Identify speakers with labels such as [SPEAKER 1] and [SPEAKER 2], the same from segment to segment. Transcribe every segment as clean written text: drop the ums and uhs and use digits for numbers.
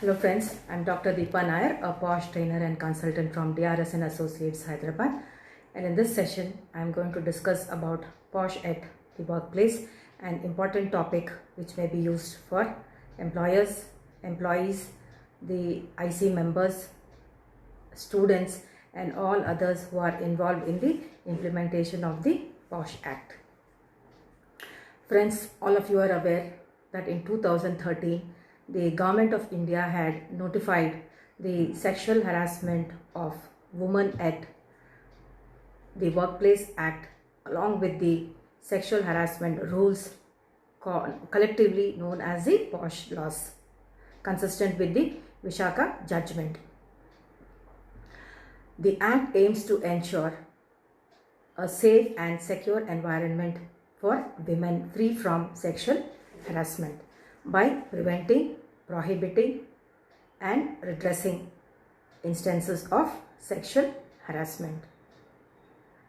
[SPEAKER 1] Hello friends, I'm Dr. Deepa Nair, a POSH trainer and consultant from DRS and Associates, Hyderabad. And in this session, I'm going to discuss about POSH at the workplace, an important topic which may be used for employers, employees, the IC members, students and all others who are involved in the implementation of the POSH Act. Friends, all of you are aware that in 2013, the Government of India had notified the Sexual Harassment of Women at the Workplace Act along with the Sexual Harassment Rules collectively known as the POSH laws, consistent with the Vishaka judgment. The Act aims to ensure a safe and secure environment for women free from sexual harassment by preventing, prohibiting and redressing instances of sexual harassment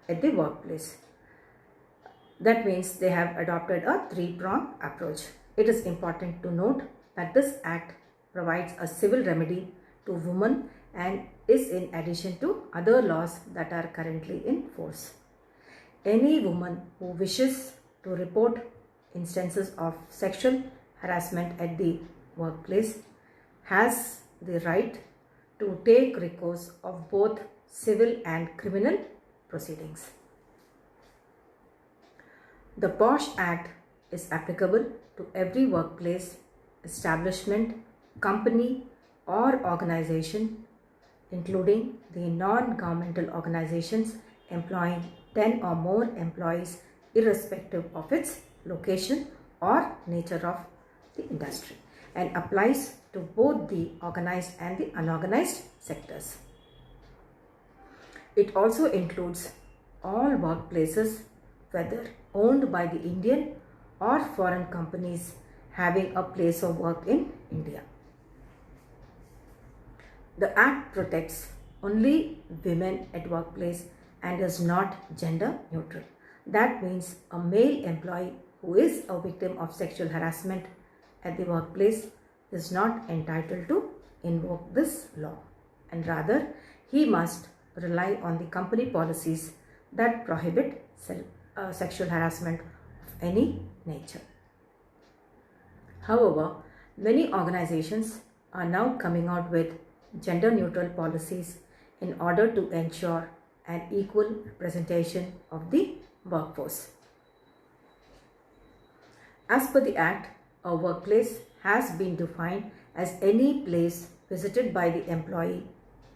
[SPEAKER 1] at the workplace. That means they have adopted a three-pronged approach. It is important to note that this act provides a civil remedy to women and is in addition to other laws that are currently in force. Any woman who wishes to report instances of sexual harassment at the workplace has the right to take recourse of both civil and criminal proceedings. The POSH Act is applicable to every workplace, establishment, company or organization, including the non-governmental organizations employing 10 or more employees irrespective of its location or nature of the industry, and applies to both the organized and the unorganized sectors. It also includes all workplaces, whether owned by the Indian or foreign companies having a place of work in India. The Act protects only women at workplace and is not gender neutral. That means a male employee who is a victim of sexual harassment at the workplace is not entitled to invoke this law, and rather he must rely on the company policies that prohibit sexual harassment of any nature. However, many organizations are now coming out with gender neutral policies in order to ensure an equal representation of the workforce. As per the Act, a workplace has been defined as any place visited by the employee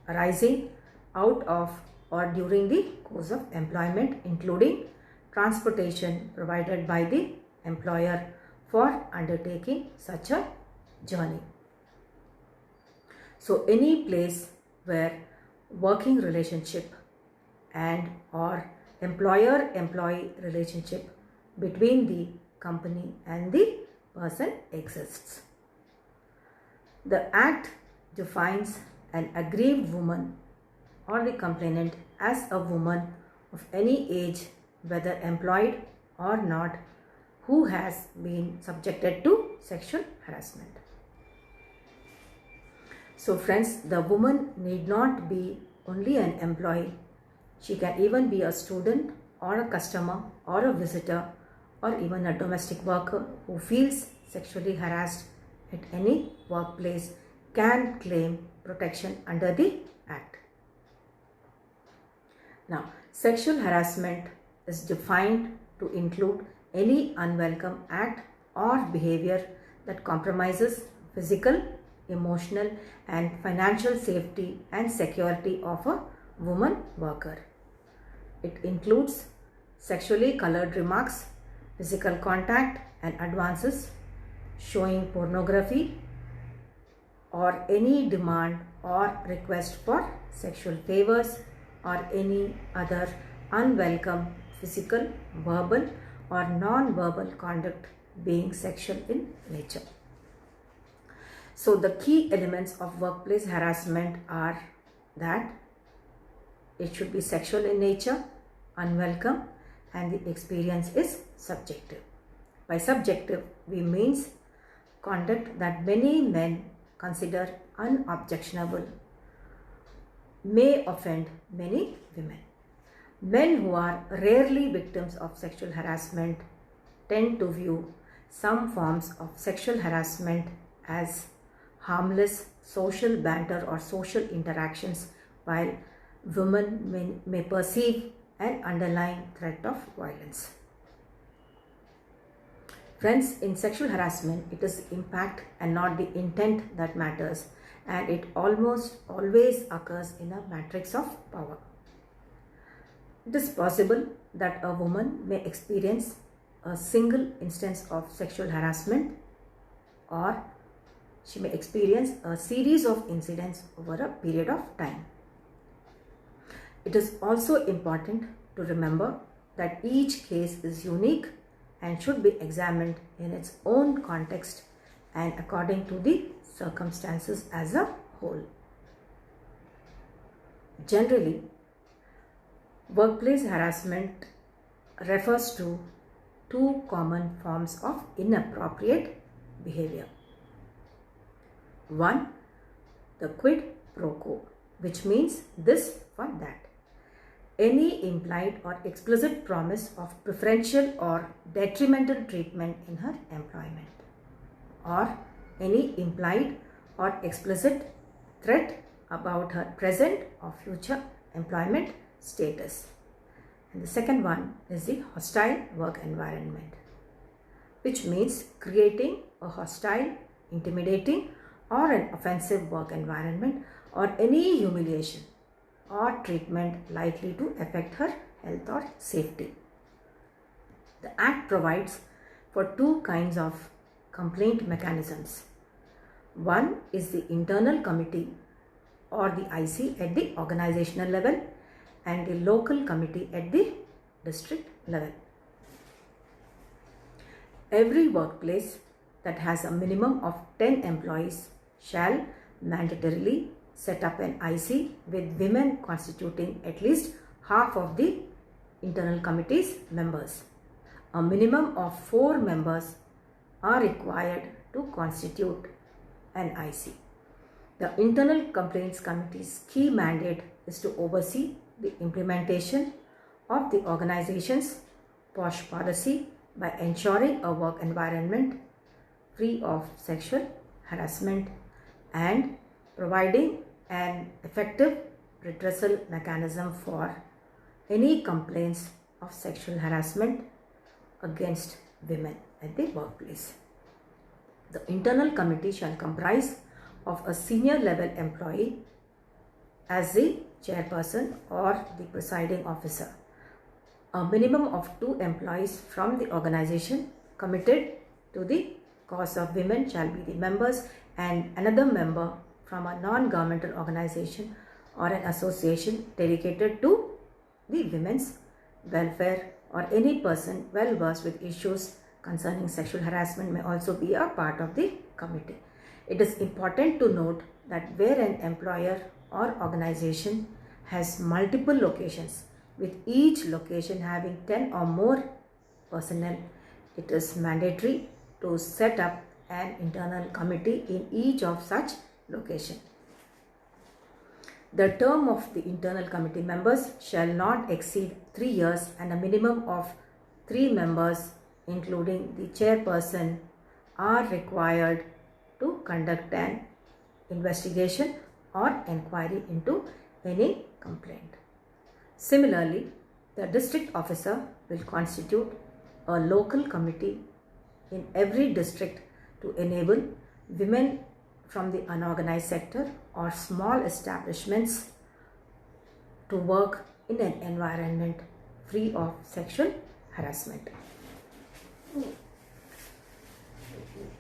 [SPEAKER 1] arising out of or during the course of employment, including transportation provided by the employer for undertaking such a journey. So any place where working relationship and or employer-employee relationship between the company and the person exists. The Act defines an aggrieved woman or the complainant as a woman of any age, whether employed or not, who has been subjected to sexual harassment. So friends, the woman need not be only an employee. She can even be a student or a customer or a visitor or even a domestic worker who feels sexually harassed at any workplace can claim protection under the Act. Now, sexual harassment is defined to include any unwelcome act or behavior that compromises physical, emotional and financial safety and security of a woman worker. It includes sexually colored remarks, physical contact and advances, showing pornography or any demand or request for sexual favors or any other unwelcome physical, verbal or non-verbal conduct being sexual in nature. So the key elements of workplace harassment are that it should be sexual in nature, unwelcome, and the experience is subjective. By subjective, we means conduct that many men considered unobjectionable may offend many women. Men who are rarely victims of sexual harassment tend to view some forms of sexual harassment as harmless social banter or social interactions, while women may perceive an underlying threat of violence. Friends, in sexual harassment, it is impact and not the intent that matters, and it almost always occurs in a matrix of power. It is possible that a woman may experience a single instance of sexual harassment, or she may experience a series of incidents over a period of time. It is also important to remember that each case is unique and should be examined in its own context and according to the circumstances as a whole. Generally, workplace harassment refers to two common forms of inappropriate behavior. One, the quid pro quo, which means this for that. Any implied or explicit promise of preferential or detrimental treatment in her employment, or any implied or explicit threat about her present or future employment status. And the second one is the hostile work environment, which means creating a hostile, intimidating, or an offensive work environment, or any humiliation or treatment likely to affect her health or safety. The Act provides for two kinds of complaint mechanisms. One is the internal committee or the IC at the organizational level, and the local committee at the district level. Every workplace that has a minimum of 10 employees shall mandatorily set up an IC with women constituting at least half of the internal committee's members. A minimum of 4 members are required to constitute an IC. The Internal Complaints Committee's key mandate is to oversee the implementation of the organization's POSH policy by ensuring a work environment free of sexual harassment and providing an effective redressal mechanism for any complaints of sexual harassment against women at the workplace. The internal committee shall comprise of a senior level employee as the chairperson or the presiding officer. A minimum of 2 employees from the organization committed to the cause of women shall be the members, and another member from a non-governmental organization or an association dedicated to the women's welfare, or any person well versed with issues concerning sexual harassment may also be a part of the committee. It is important to note that where an employer or organization has multiple locations, with each location having 10 or more personnel, it is mandatory to set up an internal committee in each of such locations. The term of the internal committee members shall not exceed 3 years, and a minimum of 3 members, including the chairperson, are required to conduct an investigation or inquiry into any complaint. Similarly, the district officer will constitute a local committee in every district to enable women from the unorganized sector or small establishments to work in an environment free of sexual harassment.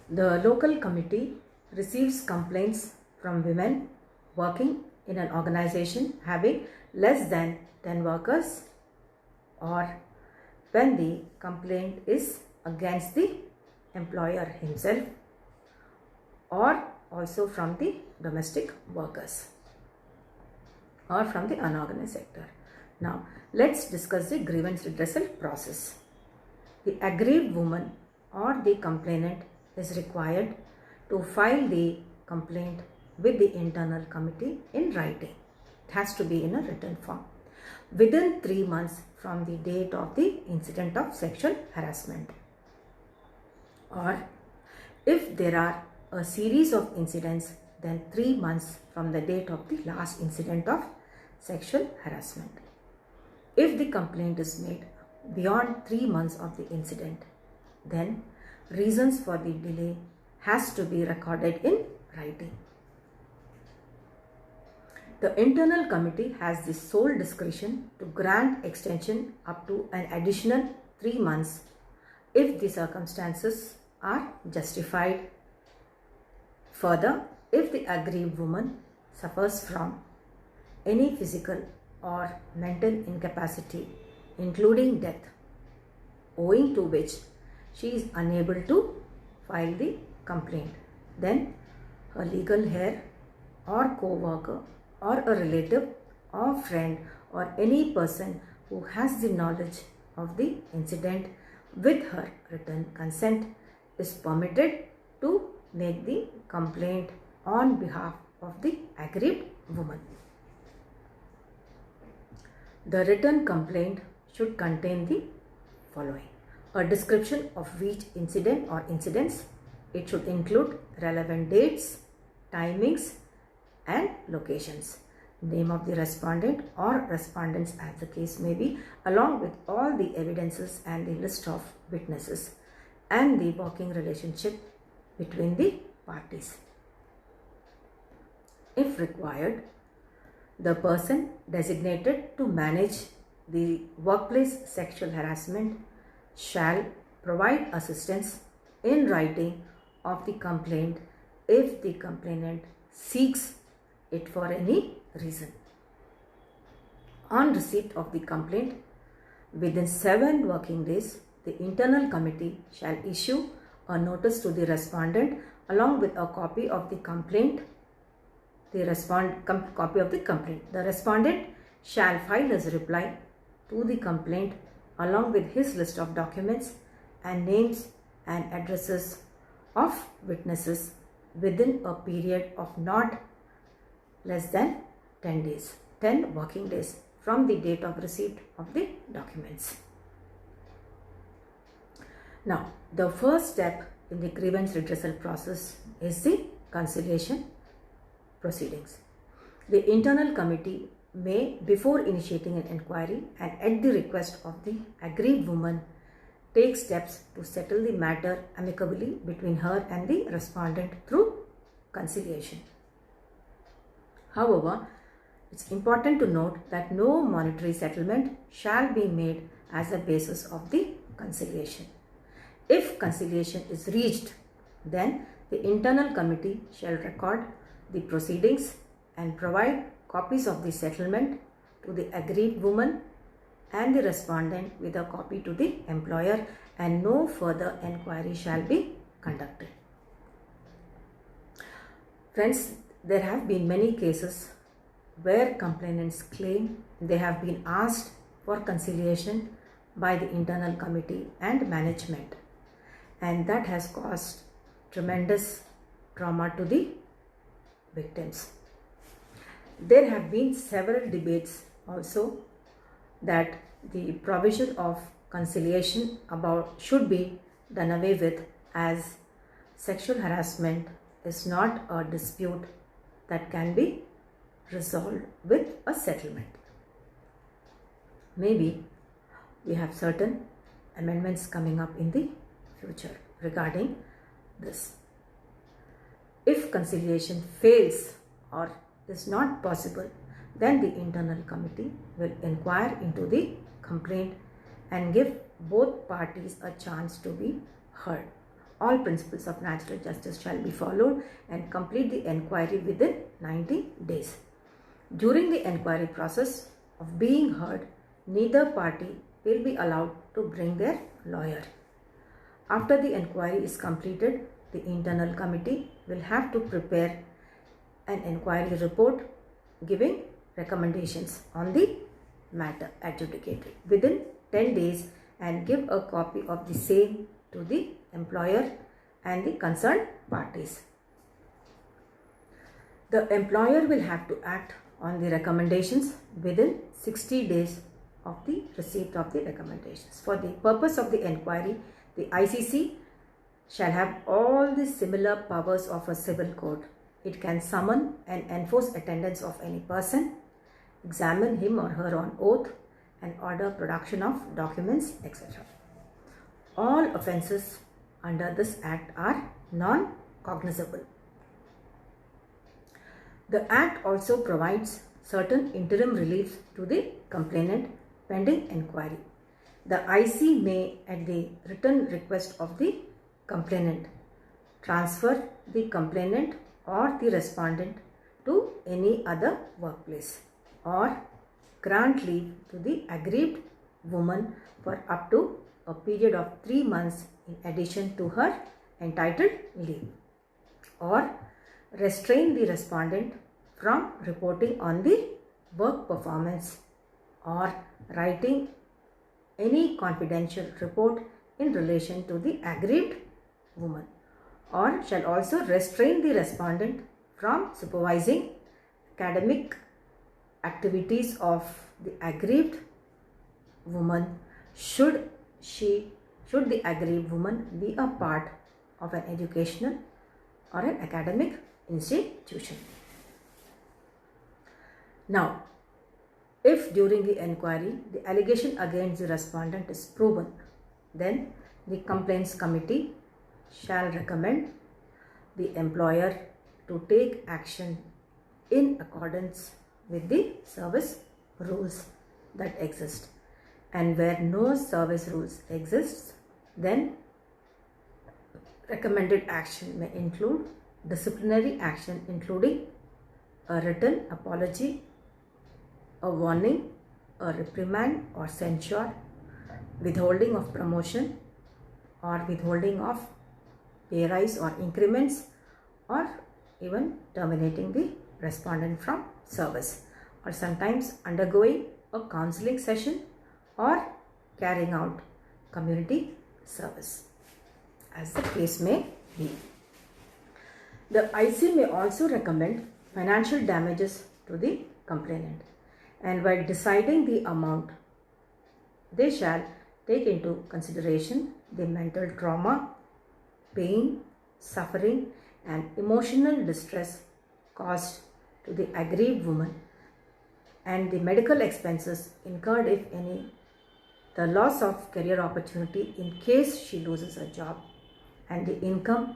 [SPEAKER 1] The local committee receives complaints from women working in an organization having less than 10 workers, or when the complaint is against the employer himself, or also from the domestic workers or from the unorganized sector. Now, let's discuss the grievance redressal process. The aggrieved woman or the complainant is required to file the complaint with the internal committee in writing. It has to be in a written form within 3 months from the date of the incident of sexual harassment. Or if there are a series of incidents, then 3 months from the date of the last incident of sexual harassment. If the complaint is made beyond 3 months of the incident, then reasons for the delay has to be recorded in writing. The internal committee has the sole discretion to grant extension up to an additional 3 months if the circumstances are justified. Further, if the aggrieved woman suffers from any physical or mental incapacity, including death, owing to which she is unable to file the complaint, then her legal heir or co-worker or a relative or friend or any person who has the knowledge of the incident with her written consent is permitted to make the complaint on behalf of the aggrieved woman. The written complaint should contain the following: a description of each incident or incidents. It should include relevant dates, timings and locations, name of the respondent or respondents as the case may be, along with all the evidences and the list of witnesses and the working relationship between the parties. If required, the person designated to manage the workplace sexual harassment shall provide assistance in writing of the complaint if the complainant seeks it for any reason. On receipt of the complaint, within 7 working days, the internal committee shall issue a notice to the respondent along with a copy of the complaint. The respondent shall file his reply to the complaint along with his list of documents and names and addresses of witnesses within a period of not less than 10 working days from the date of receipt of the documents. Now, the first step in the grievance redressal process is the conciliation proceedings. The internal committee may, before initiating an inquiry and at the request of the aggrieved woman, take steps to settle the matter amicably between her and the respondent through conciliation. However, it's important to note that no monetary settlement shall be made as a basis of the conciliation. If conciliation is reached, then the internal committee shall record the proceedings and provide copies of the settlement to the aggrieved woman and the respondent with a copy to the employer, and no further inquiry shall be conducted. Friends, there have been many cases where complainants claim they have been asked for conciliation by the internal committee and management, and that has caused tremendous trauma to the victims. There have been several debates also that the provision of conciliation should be done away with, as sexual harassment is not a dispute that can be resolved with a settlement. Maybe we have certain amendments coming up in the future regarding this. If conciliation fails or is not possible, then the internal committee will inquire into the complaint and give both parties a chance to be heard. All principles of natural justice shall be followed and complete the inquiry within 90 days. During the inquiry process of being heard, neither party will be allowed to bring their lawyer. After the inquiry is completed, the internal committee will have to prepare an inquiry report giving recommendations on the matter adjudicated within 10 days and give a copy of the same to the employer and the concerned parties. The employer will have to act on the recommendations within 60 days of the receipt of the recommendations. For the purpose of the inquiry, the ICC shall have all the similar powers of a civil court. It can summon and enforce attendance of any person, examine him or her on oath, and order production of documents, etc. All offences under this act are non-cognizable. The act also provides certain interim relief to the complainant pending inquiry. The IC may, at the written request of the complainant, transfer the complainant or the respondent to any other workplace, or grant leave to the aggrieved woman for up to a period of 3 months in addition to her entitled leave, or restrain the respondent from reporting on the work performance or writing any confidential report in relation to the aggrieved woman, or shall also restrain the respondent from supervising academic activities of the aggrieved woman should the aggrieved woman be a part of an educational or an academic institution. Now, if during the inquiry the allegation against the respondent is proven, then the complaints committee shall recommend the employer to take action in accordance with the service rules that exist. And where no service rules exist, then recommended action may include disciplinary action, including a written apology, a warning, a reprimand or censure, withholding of promotion or withholding of pay rise or increments, or even terminating the respondent from service, or sometimes undergoing a counseling session or carrying out community service, as the case may be. The IC may also recommend financial damages to the complainant, and while deciding the amount, they shall take into consideration the mental trauma, pain, suffering, and emotional distress caused to the aggrieved woman, and the medical expenses incurred, if any, the loss of career opportunity in case she loses her job, and the income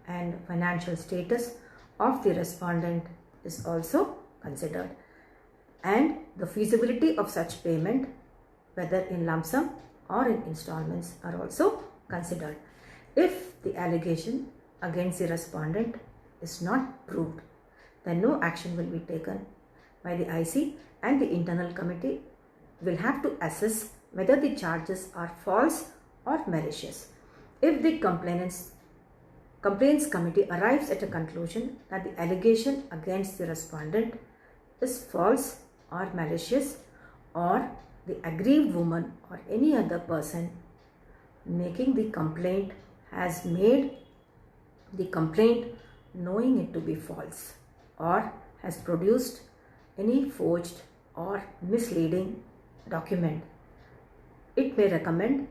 [SPEAKER 1] and financial status of the respondent is also considered, and the feasibility of such payment, whether in lump sum or in installments, are also considered. If the allegation against the respondent is not proved, then no action will be taken by the IC, and the internal committee will have to assess whether the charges are false or malicious. If the complaints committee arrives at a conclusion that the allegation against the respondent is false or malicious, or the aggrieved woman or any other person making the complaint has made the complaint knowing it to be false, or has produced any forged or misleading document, it may recommend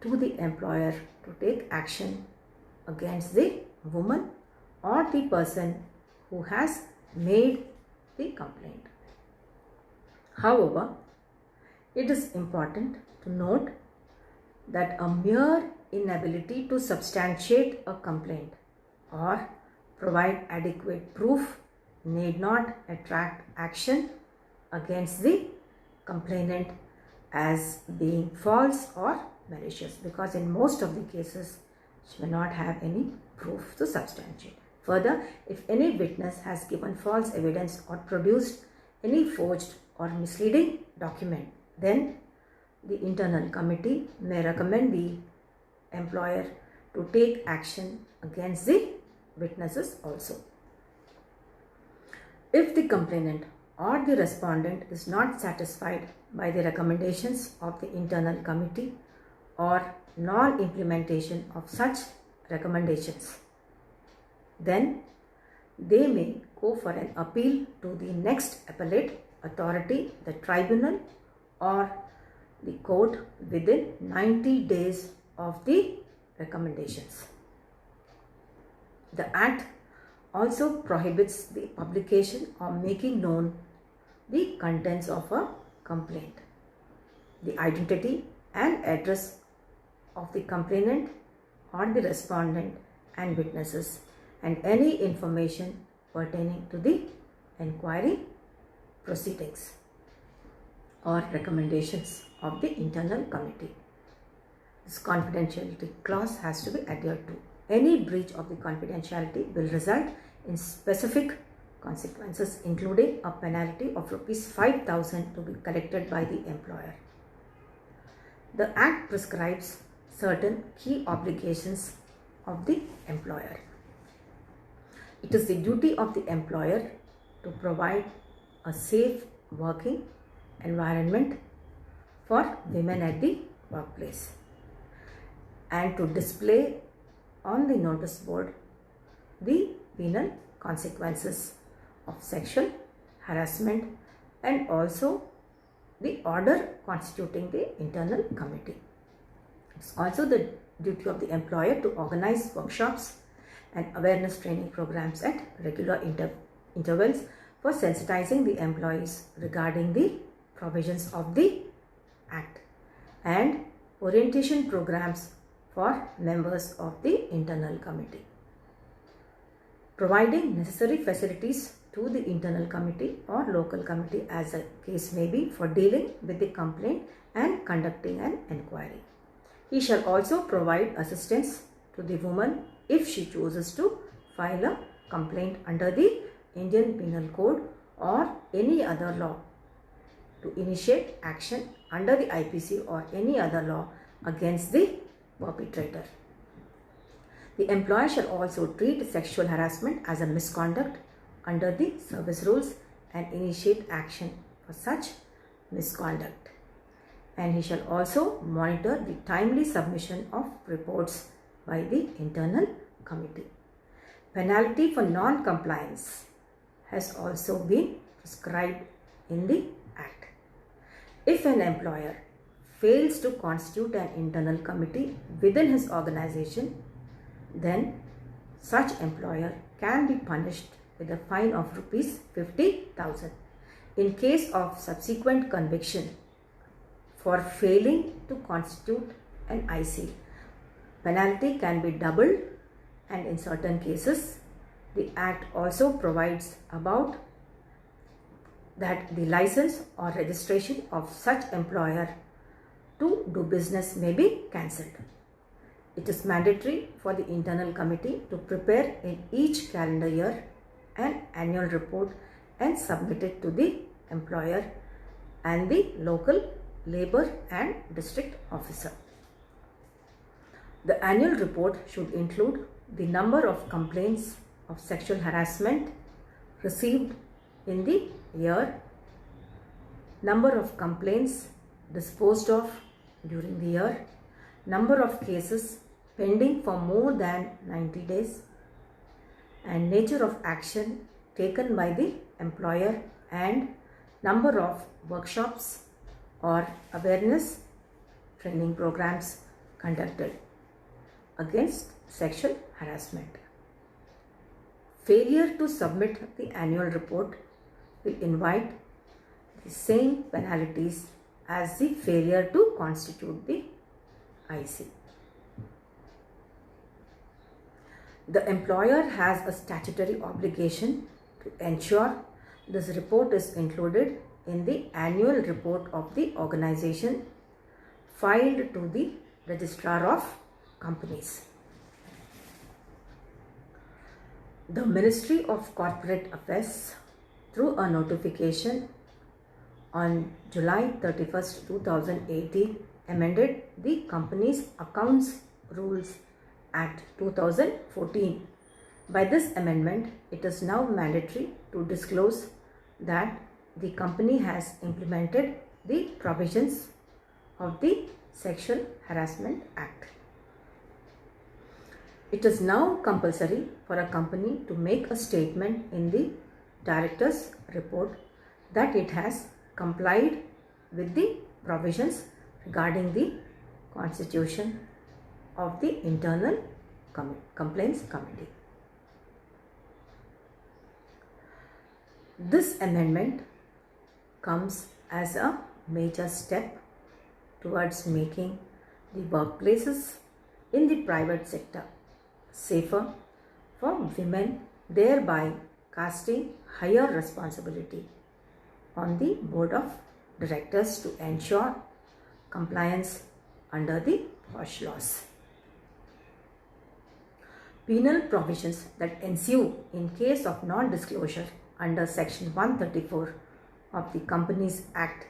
[SPEAKER 1] to the employer to take action against the woman or the person who has made the complaint. However, it is important to note that a mere inability to substantiate a complaint or provide adequate proof need not attract action against the complainant as being false or malicious, because in most of the cases she may not have any proof to substantiate. Further, if any witness has given false evidence or produced any forged or misleading document, then the internal committee may recommend the employer to take action against the witnesses also. If the complainant or the respondent is not satisfied by the recommendations of the internal committee or non-implementation of such recommendations, then they may go for an appeal to the next appellate authority, the tribunal or the court within 90 days of the recommendations. The Act also prohibits the publication or making known the contents of a complaint, the identity and address of the complainant or the respondent and witnesses, and any information pertaining to the inquiry proceedings or recommendations of the internal committee. This confidentiality clause has to be adhered to. Any breach of the confidentiality will result in specific consequences, including a penalty of ₹5,000 to be collected by the employer. The Act prescribes certain key obligations of the employer. It is the duty of the employer to provide a safe working environment for women at the workplace and to display on the notice board the penal consequences of sexual harassment and also the order constituting the internal committee. It's also the duty of the employer to organize workshops and awareness training programs at regular intervals for sensitizing the employees regarding the provisions of the Act, and orientation programs for members of the internal committee. Providing necessary facilities to the internal committee or local committee as the case may be for dealing with the complaint and conducting an inquiry. He shall also provide assistance to the woman if she chooses to file a complaint under the Indian Penal Code or any other law, to initiate action under the IPC or any other law against the perpetrator. The employer shall also treat sexual harassment as a misconduct under the service rules and initiate action for such misconduct. And he shall also monitor the timely submission of reports by the internal committee. Penalty for non-compliance has also been prescribed in the Act. If an employer fails to constitute an internal committee within his organization, then such employer can be punished with a fine of ₹50,000. In case of subsequent conviction for failing to constitute an IC, penalty can be doubled, and in certain cases the Act also provides about that the license or registration of such employer to do business may be cancelled. It is mandatory for the internal committee to prepare in each calendar year an annual report and submit it to the employer and the local labor and district officer. The annual report should include the number of complaints of sexual harassment received in the year, number of complaints disposed of during the year, number of cases pending for more than 90 days, and nature of action taken by the employer, and number of workshops or awareness training programs conducted against sexual harassment. Failure to submit the annual report will invite the same penalties as the failure to constitute the IC. The employer has a statutory obligation to ensure this report is included in the annual report of the organization filed to the Registrar of Companies. The Ministry of Corporate Affairs, through a notification on July 31st, 2018, amended the Companies Accounts Rules Act 2014. By this amendment, it is now mandatory to disclose that the company has implemented the provisions of the Sexual Harassment Act. It is now compulsory for a company to make a statement in the director's report that it has complied with the provisions regarding the constitution of the internal complaints committee. This amendment comes as a major step towards making the workplaces in the private sector safer for women, thereby casting higher responsibility on the board of directors to ensure compliance under the POSH laws. Penal provisions that ensue in case of non-disclosure under Section 134 of the Companies Act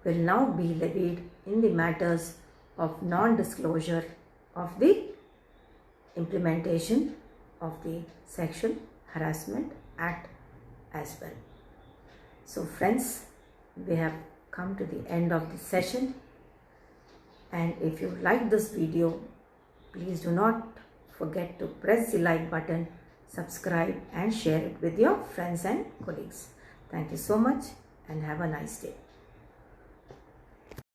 [SPEAKER 1] will now be levied in the matters of non-disclosure of the implementation of the Sexual Harassment Act as well. So friends, we have come to the end of the session, and if you like this video, please do not forget to press the like button, subscribe and share it with your friends and colleagues. Thank you so much and have a nice day.